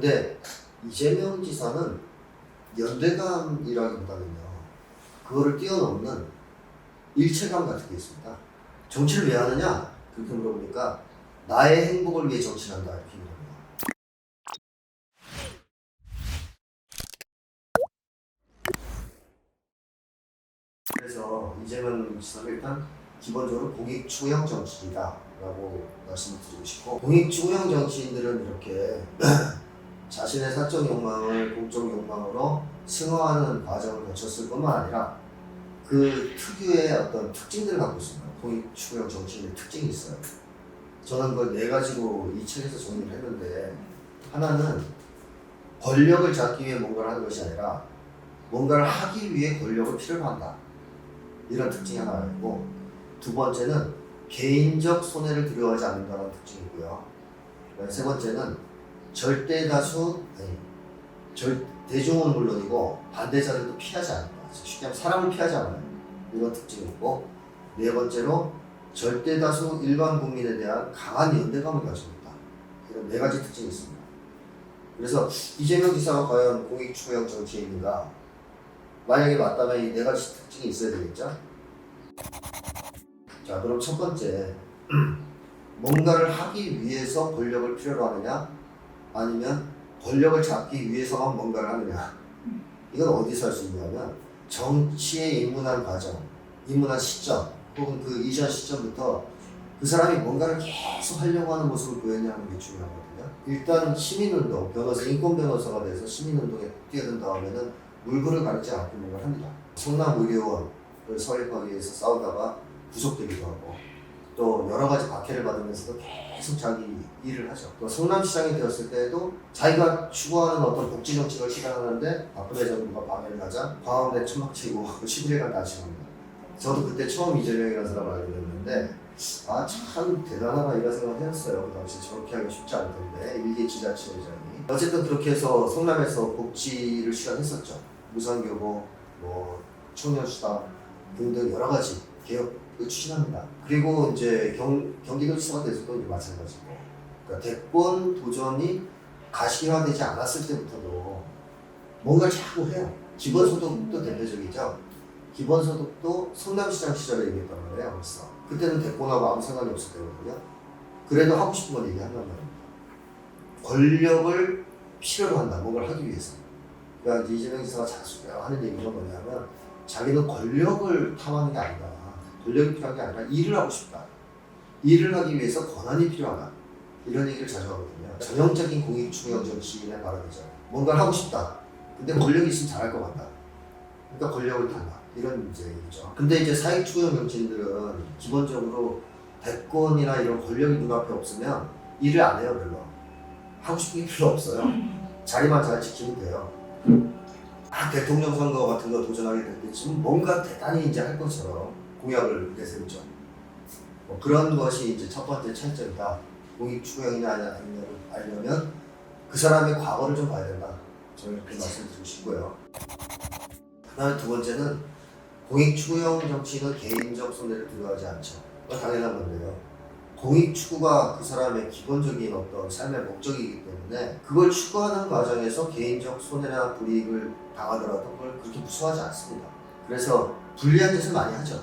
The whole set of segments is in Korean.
근데 이재명 지사는 연대감이라기보다는요, 그거를 뛰어넘는 일체감 같은 게 있습니다. 정치를 왜 하느냐? 그렇게 물어보니까 나의 행복을 위해 정치를 한다 이렇게 얘기합니다. 그래서 이재명 지사는 일단 기본적으로 공익 추구형 정치인이다라고 말씀드리고 싶고, 공익 추구형 정치인들은 이렇게 자신의 사적 욕망을 공적 욕망으로 승화하는 과정을 거쳤을 뿐만 아니라 그 특유의 어떤 특징들을 갖고 있습니다. 공익 추구형 정치인의 특징이 있어요. 저는 그 네 가지로 이 책에서 정리를 했는데, 하나는 권력을 잡기 위해 뭔가를 하는 것이 아니라 뭔가를 하기 위해 권력을 필요로 한다. 이런 특징이 하나 있고, 두 번째는 개인적 손해를 두려워하지 않는다는 특징이고요. 세 번째는 대중은 물론이고 반대자들도 피하지 않는다. 쉽게 하면 사람을 피하지 않아요. 이런 특징이고, 네 번째로 절대 다수 일반 국민에 대한 강한 연대감을 가지고 있다. 이런 네 가지 특징이 있습니다. 그래서 이재명 지사가 과연 공익 추구형 정치인인가? 만약에 맞다면 이 네 가지 특징이 있어야 되겠죠? 자, 그럼 첫 번째, 뭔가를 하기 위해서 권력을 필요로 하느냐? 아니면 권력을 잡기 위해서만 뭔가를 하느냐? 이건 어디서 할 수 있냐면, 정치에 입문한 과정, 입문한 시점, 혹은 그 이전 시점부터 그 사람이 뭔가를 계속 하려고 하는 모습을 보였냐는 게 중요하거든요. 일단 시민운동, 인권 변호사가 돼서 시민운동에 뛰어든 다음에는 물불을 가리지 않고 뭔가를 합니다. 성남 의료원을 설립하기 위해서 싸우다가 구속되기도 하고, 또 여러 가지 박해를 받으면서도 계속 자기 일을 하죠. 또 성남시장이 되었을 때에도 자기가 추구하는 어떤 복지 정책을 실현하는데 박근혜 정부가 방해를 하자 광화문에 천막치고 11일간 단식합니다. 저도 그때 처음 이재명이라는 사람을 알게 됐는데, 아, 참 대단하다 이런 생각을 했어요. 그 당시 저렇게 하기 쉽지 않을 텐데, 일개 지자체장이. 어쨌든 그렇게 해서 성남에서 복지를 실현했었죠. 무상교복, 청년수당 등등 여러 가지 개혁을 추진합니다. 그리고 이제 경기도지사가 돼서도 이제 마찬가지고, 그러니까 대권 도전이 가시화되지 않았을 때부터도 뭔가를 자꾸 해요. 기본소득도 대표적이죠. 기본소득도 성남시장 시절에 얘기했단 말이에요. 벌써 그때는 대권하고 아무 상관이 없을 때거든요. 그래도 하고 싶은 건 얘기한단 말입니다. 권력을 필요로 한다. 뭔가를 하기 위해서. 그러니까 이재명 지사가 자주 하는 얘기가 뭐냐면, 자기는 권력을 탐하는 게 아니다. 권력이 필요한 게 아니라 일을 하고 싶다. 일을 하기 위해서 권한이 필요하다. 이런 얘기를 자주 하거든요. 전형적인 공익 추구형 정치인의 발언이죠. 뭔가를 하고 싶다. 근데 권력이 있으면 잘할 것 같다. 그러니까 권력을 탐하. 이런 이제 얘기죠. 근데 이제 사익 추구형 정치인들은 기본적으로 대권이나 이런 권력이 눈앞에 없으면 일을 안 해요. 별로. 하고 싶은 게 필요 없어요. 자리만 잘 지키면 돼요. 대통령 선거 같은 거 도전하게 될 때쯤 뭔가 대단히 이제 할 것처럼 공약을 내세우죠. 그런 것이 이제 첫 번째 차이점이다. 공익 추구형이냐 아니냐를 알려면 그 사람의 과거를 좀 봐야 된다. 저는 이렇게 말씀드리고 싶고요. 그다음에 두 번째는 공익 추구형 정치는 개인적 손해를 두려워하지 않죠. 당연한 건데요. 공익 추구가 그 사람의 기본적인 어떤 삶의 목적이기 때문에 그걸 추구하는 과정에서 개인적 손해나 불이익을 당하더라도 그걸 그렇게 무서워하지 않습니다. 그래서 불리한 짓을 많이 하죠.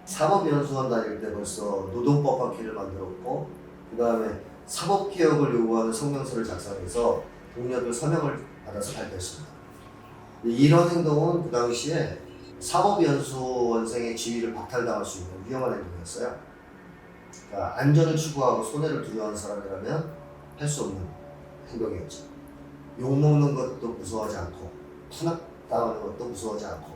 사법연수원 다닐 때 벌써 노동법 학회를 만들었고, 그 다음에 사법개혁을 요구하는 성명서를 작성해서 동료들 서명을 받아서 발표했습니다. 이런 행동은 그 당시에 사법연수원생의 지위를 박탈당할 수 있는 위험한 행동이었어요. 그러니까 안전을 추구하고 손해를 두려워하는 사람이라면 할 수 없는 행동이었죠. 욕먹는 것도 무서워하지 않고, 탄압당하는 것도 무서워하지 않고,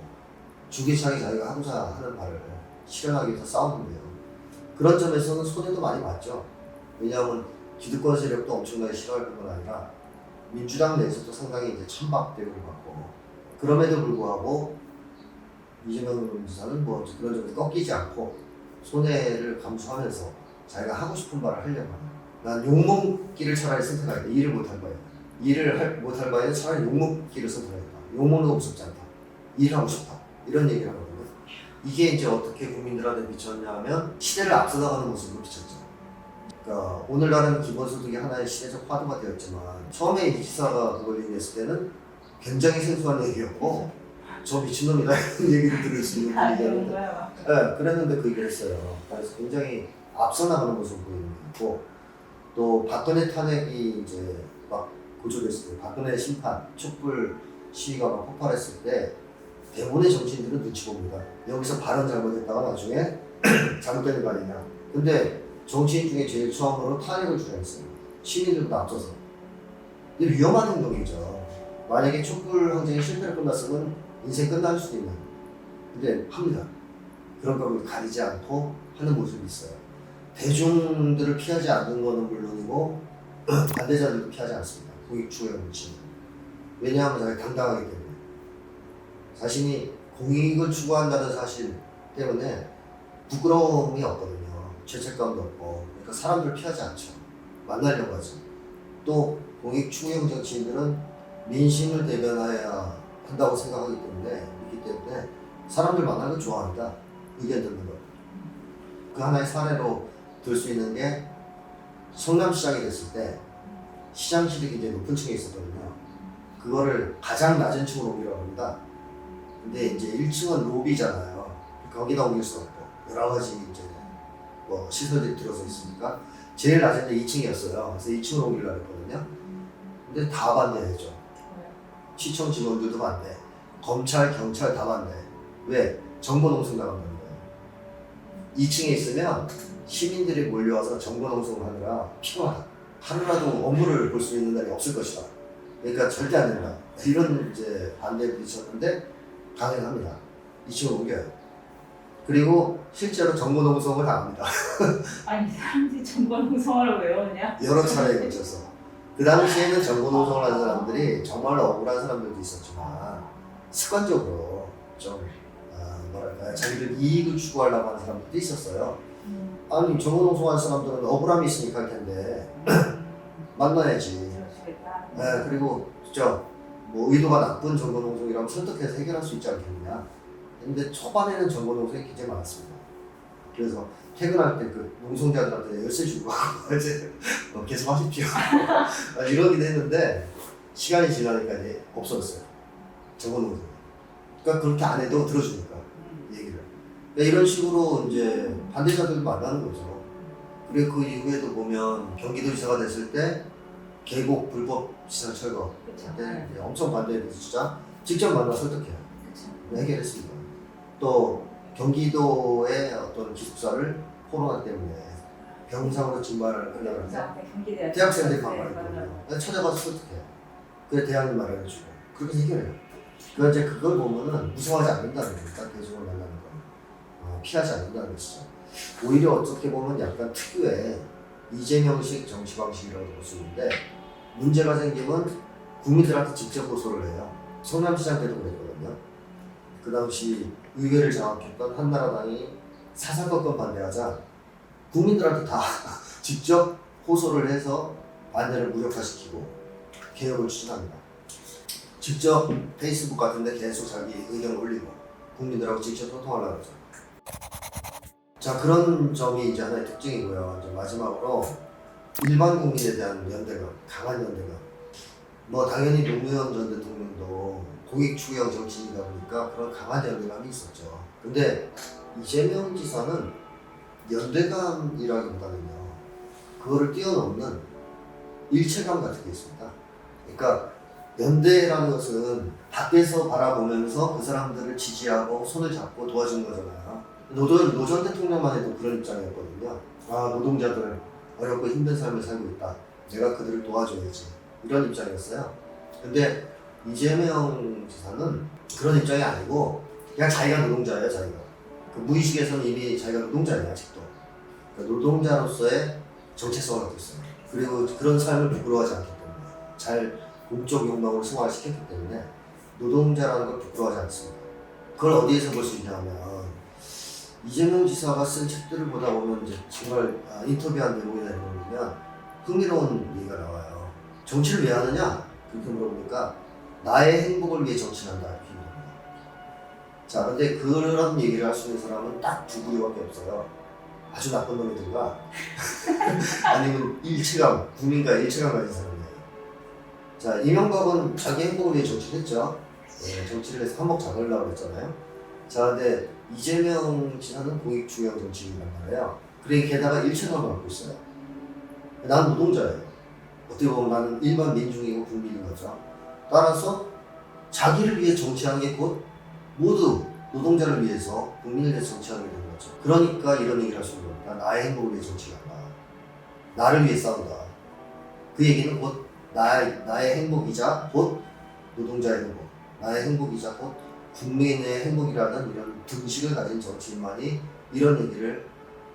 주기차게 자기가 하고자 하는 바를 실현하기 위해서 싸우는데요. 그런 점에서는 손해도 많이 봤죠. 왜냐하면 기득권 세력도 엄청나게 싫어할 뿐만 아니라 민주당 내에서도 상당히 이제 천박 대우를 받고, 그럼에도 불구하고 이재명 지사는 그런 점에서 꺾이지 않고 손해를 감수하면서 자기가 하고 싶은 말을 하려고 합니다. 난 욕먹기를 차라리 선택하겠다. 일을 못할 바에. 못할 바에는 차라리 욕먹기를 선택하겠다. 욕먹는 거 무섭지 않다. 일을 하고 싶다. 이런 얘기를 하거든요. 이게 이제 어떻게 국민들한테 비쳤냐 하면 시대를 앞서나가는 모습으로 비쳤죠. 그러니까 오늘날은 기본소득이 하나의 시대적 화두가 되었지만 처음에 이 기사가 그걸 얘기했을 때는 굉장히 생소한 얘기였고 저 미친놈이다 이런 얘기를 들을 수 있는 분위기였는데 네, 그랬는데 그 얘기를 했어요. 그래서 굉장히 앞서 나가는 모습을 보이는 거고 또 박근혜 탄핵이 이제 막 고조됐을 때 박근혜 심판 촛불 시위가 막 폭발했을 때 대부분의 정치인들은 눈치 봅니다. 여기서 발언 잘못했다가 나중에 잘못되는 거 아니냐. 근데 정치인 중에 제일 처음으로 탄핵을 주장했어요. 시민들보다 앞서서. 이게 위험한 행동이죠. 만약에 촛불 항쟁이 실패로 끝났으면 인생 끝날 수도 있는. 근데 합니다. 그런 걸 가리지 않고 하는 모습이 있어요. 대중들을 피하지 않는 거는 물론이고 반대자들도 피하지 않습니다. 공익추구의 정치. 왜냐하면 자기가 당당하기 때문에. 자신이 공익을 추구한다는 사실 때문에 부끄러움이 없거든요. 죄책감도 없고. 그러니까 사람들을 피하지 않죠. 만나려고 하죠. 또 공익추구형 정치인들은 민심을 대변해야 한다고 생각하기 때문에 있기 때문에 사람들 만나는 걸 좋아합니다. 의견 듣는 거. 그 하나의 사례로 들 수 있는 게 성남시장이 됐을 때 시장실이 굉장히 높은 층에 있었거든요. 그거를 가장 낮은 층으로 옮기라고 합니다. 근데 이제 1층은 로비잖아요. 거기다 옮길 수 없고 여러 가지 이제 뭐 시설들이 들어서 있으니까 제일 낮은 데 2층이었어요. 그래서 2층으로 옮기려고 했거든요. 근데 다 반대했죠. 시청 직원들도 반대, 검찰, 경찰 다 반대. 왜? 정보농성 나간다는 거예요. 2층에 있으면 시민들이 몰려와서 정보농성을 하느라 피곤하다. 하루라도 업무를 볼 수 있는 날이 없을 것이다. 그러니까 절대 안 된다. 이런 이제 반대를 부딪혔는데 가능합니다. 2층으로 옮겨요. 그리고 실제로 정보농성을 당합니다. 아니 사람들이 정보농성을 외우냐? 여러 차례에 걸쳐서. 그 당시에는 정보농성을 하는 사람들이 정말로 억울한 사람들도 있었지만 습관적으로 좀 뭐랄까요, 자기들 이익을 추구하려고 하는 사람들도 있었어요. 아니 정보농성하는 사람들은 억울함이 있으니까 할 텐데 만나야지. 네, 그리고 진짜 뭐 의도가 나쁜 정보농성이라면 설득해서 해결할 수 있지 않겠느냐. 근데 초반에는 정보농성이 굉장히 많았습니다. 그래서 퇴근할 때 그 농성자들한테 열쇠 주고 이제 계속 하십시오 이러긴 했는데 시간이 지나니까 이제 없어졌어요. 정보농성. 그러니까 그렇게 안 해도 들어주니까 얘기를. 그러니까 이런 식으로 이제 반대자들도 만나는 거죠. 그리고 그 이후에도 보면 경기도지사가 됐을 때 계곡 불법 시설 철거 때 엄청 반대해서 진짜 직접 만나 설득해요. 해결했습니다. 또 경기도의 어떤 기숙사를 코로나 때문에 병상으로 증발을 하려고 하는데 대학생들이 반발했거든요. 찾아가서 설득해요. 그래 대안을 마련해주고 그렇게 해결해요. 그러니까 이제 그걸 보면은 무서워하지 않는다는 거니까 대중을 만나는 거 피하지 않는다는 것이죠. 오히려 어떻게 보면 약간 특유의 이재명식 정치 방식이라고 볼 수 있는데 문제가 생기면 국민들한테 직접 고소를 해요. 성남시장 때도 그랬거든요. 그 당시 의회를 장악했던 한나라당이 사사건건 반대하자 국민들한테 다 직접 호소를 해서 반대를 무력화시키고 개혁을 추진합니다. 직접 페이스북 같은 데 계속 자기 의견을 올리고 국민들하고 직접 소통하려고 하죠. 자, 그런 점이 이제 하나의 특징이고요. 이제 마지막으로 일반 국민에 대한 연대감, 강한 연대감. 뭐 당연히 노무현 전 대통령도 공익추구형 정치인이다 보니까 그런 강한 연대감이 있었죠. 근데 이재명 지사는 연대감이라기보다는요, 그거를 뛰어넘는 일체감 같은 게 있습니다. 그러니까 연대라는 것은 밖에서 바라보면서 그 사람들을 지지하고 손을 잡고 도와주는 거잖아요. 노 전 대통령만 해도 그런 입장이었거든요. 아, 노동자들 어렵고 힘든 삶을 살고 있다. 내가 그들을 도와줘야지. 이런 입장이었어요. 근데 이재명 지사는 그런 입장이 아니고 그냥 자기가 노동자예요, 자기가. 그 무의식에서는 이미 자기가 노동자예요, 아직도. 그러니까 노동자로서의 정체성을 갖고 있어요. 그리고 그런 삶을 부끄러워하지 않기 때문에 잘 공적 욕망을 승화시켰기 때문에 노동자라는 걸 부끄러워하지 않습니다. 그걸 어디에서 볼 수 있냐면 이재명 지사가 쓴 책들을 보다 보면 이제 정말 인터뷰한 내용이나 이런 거 보면 흥미로운 얘기가 나와요. 정치를 왜 하느냐? 그렇게 물어보니까 나의 행복을 위해 정치를 한다. 이렇게 물어봅니다. 자, 근데 그런 얘기를 할 수 있는 사람은 딱 두 부류밖에 없어요. 아주 나쁜 놈이든가 아니면 일체감, 국민과 일체감 가진 사람이에요. 자, 이명박은 자기 행복을 위해 정치를 했죠. 네, 정치를 해서 한몫 잡으려고 했잖아요. 자, 근데 이재명 지사는 공익 중앙 정치인이란 말이에요. 그래 게다가 일체감을 갖고 있어요. 나는 노동자예요. 어떻게 보면 나는 일반 민중이고 국민인 거죠. 따라서 자기를 위해 정치하는 게 곧 모두 노동자를 위해서 국민을 위해 정치하게 되는 거죠. 그러니까 이런 얘기를 할 수 있는 겁니다. 나의 행복을 위해 정치한다. 나를 위해 싸운다. 그 얘기는 곧 나의 행복이자 곧 노동자의 행복, 나의 행복이자 곧 국민의 행복이라는 이런 등식을 가진 정치인만이 이런 얘기를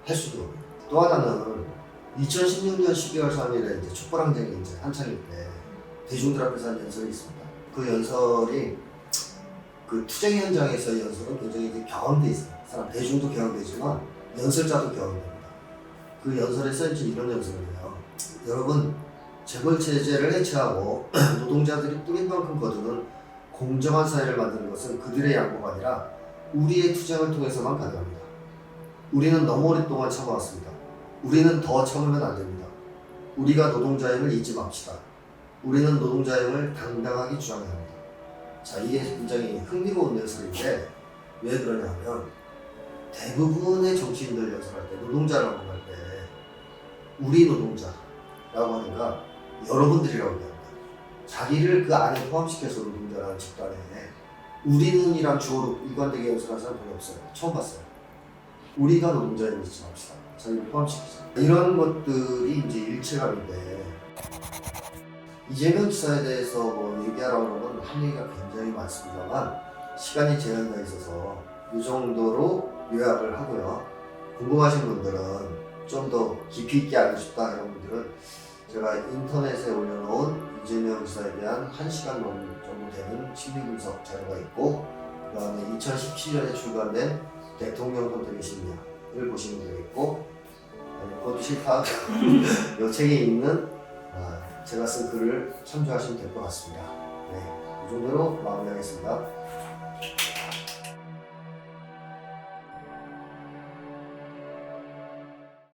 할 수 있는 겁니다. 또 하나는 2016년 12월 3일에 이제 촛불항쟁이 이제 한창일 때 대중들 앞에서 한 연설이 있습니다. 그 연설이 그 투쟁 현장에서의 연설은 굉장히 이제 경험돼 있어요. 사람 대중도 경험되지만 연설자도 경험됩니다. 그 연설에서 이제 이런 연설을 해요. 여러분, 재벌 체제를 해체하고 노동자들이 뿌린 만큼 거두는 공정한 사회를 만드는 것은 그들의 양보가 아니라 우리의 투쟁을 통해서만 가능합니다. 우리는 너무 오랫동안 참아왔습니다. 우리는 더 참으면 안 됩니다. 우리가 노동자임을 잊지 맙시다. 우리는 노동자임을 당당하게 주장해야 합니다. 자, 이게 굉장히 흥미로운 연설인데 왜 그러냐면 대부분의 정치인들 연설할 때 노동자라고 할 때 우리 노동자라고 하니까 여러분들이라고 얘기합니다. 자기를 그 안에 포함시켜서 노동자라는 집단에 우리는이란 주어로 일관되게 연설하는 사람 별로 없어요. 처음 봤어요. 우리가 노동자임을 잊지 맙시다. 자기를 포함시키자. 이런 것들이 이제 일체감인데 이재명 지사에 대해서 뭐 얘기하라고 하면 할 얘기가 굉장히 많습니다만 시간이 제한되어 있어서 이 정도로 요약을 하고요. 궁금하신 분들은 좀 더 깊이 있게 알고 싶다 이런 분들은 제가 인터넷에 올려놓은 이재명 지사에 대한 1시간 정도 되는 심리분석 자료가 있고 그 다음에 2017년에 출간된 대통령 선택의 심리학을 보시면 되겠고 그것도 싫다 이 책에 있는 제가 쓴 글을 참조하시면 될 것 같습니다. 네, 이 정도로 마무리하겠습니다.